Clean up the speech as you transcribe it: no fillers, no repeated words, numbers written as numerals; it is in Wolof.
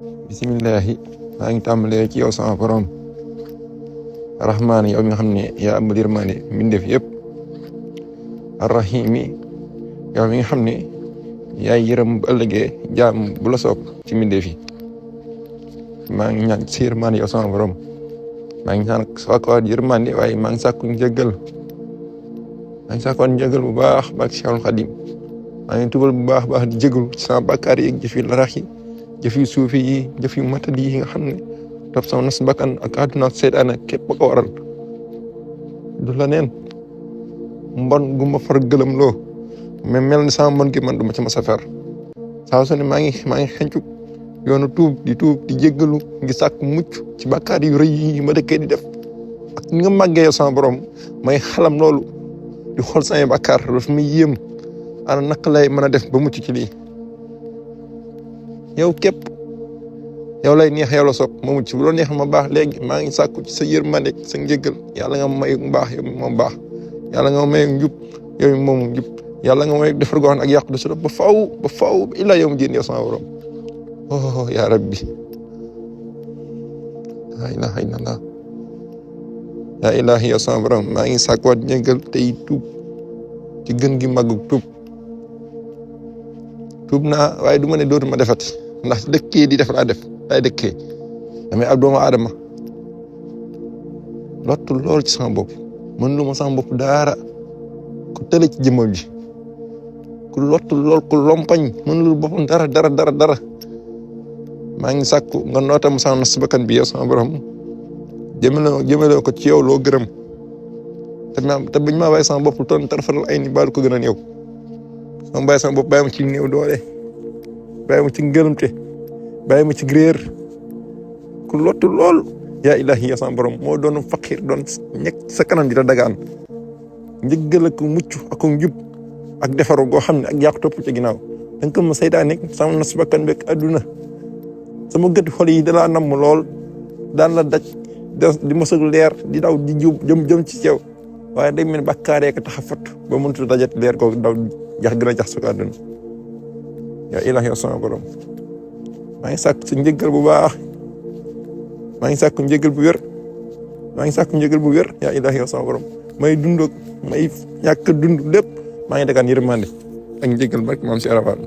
bisimillahi maa ngi tàmbalee ci yow sama borom rahmaan yow mi nga xam ne yaa am yërmande mbindeef yëpp arrahimi yow mi nga xam ne yaay yërëm bu ëllëgee jaam bu la soob ci mbindeef yi maa ngi ñaan si yërmande yow sama borom maa ngi ñaan sàkkuwaat yërmande waaye maa ngi sàkku njëggal bu baax baax Cheikhul Khadim maa ngi tubal bu baax di jégalu ci sama bàkkaar yi ak jëf yu larax yi jëf yu suufi yi jëf yu matadi yi nga xam ne topp sama nas bakkan ak àdduna ak seytaane képp ko waral du la neen mbon gu ma far gëlëm loo mais mel ni sama mbon gi man du ma ci ma safar saa su ne maa ngi xencu yoonu tuub di jéggalu ngi sàkk mucc ci bàkkaar yu rëy yi ma dëkkee di def ak ñi nga màggee yow sama borom may xalam loolu di xool samay bàkkaar daf muy yéem ana naka lay mën a def ba mucc ci lii yow képp yow lay neex yow la sopp ma mucc bu doon neex ma baax léegi maa ngi sàkku ci sa yërmande sa njëggal yàlla nga may mbaax yow moom baax yàlla nga may njub yow moom njub yàlla nga may defar gox ak yàqu du si ba faw ba illa yow mu jéem yow sama borom oh yaa rabbi laa ilaha illallah yaa ilahi yow sama borom maa ngi sàkkuwaat njëggal tey tuub ci gën gi màggug tuub naa waaye du ma ne dootuma defati ndax dëkkee di def laa def laay dëkkee damay ab doomu aadama lottu lool ci sama bopp mën lu ma sama bopp daara ku tële ci jëmmam ji ku lottu lool ku lompañ mën lu boppam dara maa ngi sàkku nga nootam sama nas bakkan bi yow sama borom jëmale ko ci yow loo gërëm te bañ maa bàyyi sama bopp toon tarfaral ay ni baalu ko gën a néew sama bàyyi sama bopp bàyyi ma ci néew doole bàyyi ma ci ngërëmte bàyyi ma ci réer ku lottu lool yaa ilahi ya sama borom moo doon faqir doon ñekk sa kanam di la dagaan njëggal ak mucc ak njub ak defaru goo xam ne ak yàqu topp ci ginnaaw danga ko ma saytaane sama nas bakkan beeg adduna sama gët xol yi dalaa namm lool daan la daj di mosag leer di daw di jëm ci ceew waaye day mel bàkkaaree ko tax a fott ba mënut a dajat leer ko daw gën a jax su ko àdduna yaa ilahi ya sama borom maa ngi sàkk sa njëggal bu baax maa ngi sàkk njëggal bu wér yaa ilahi ya sama borom may dund may ñàkk dund lépp maa ngi dagaan yërmande ak njëggal barke maam si arafat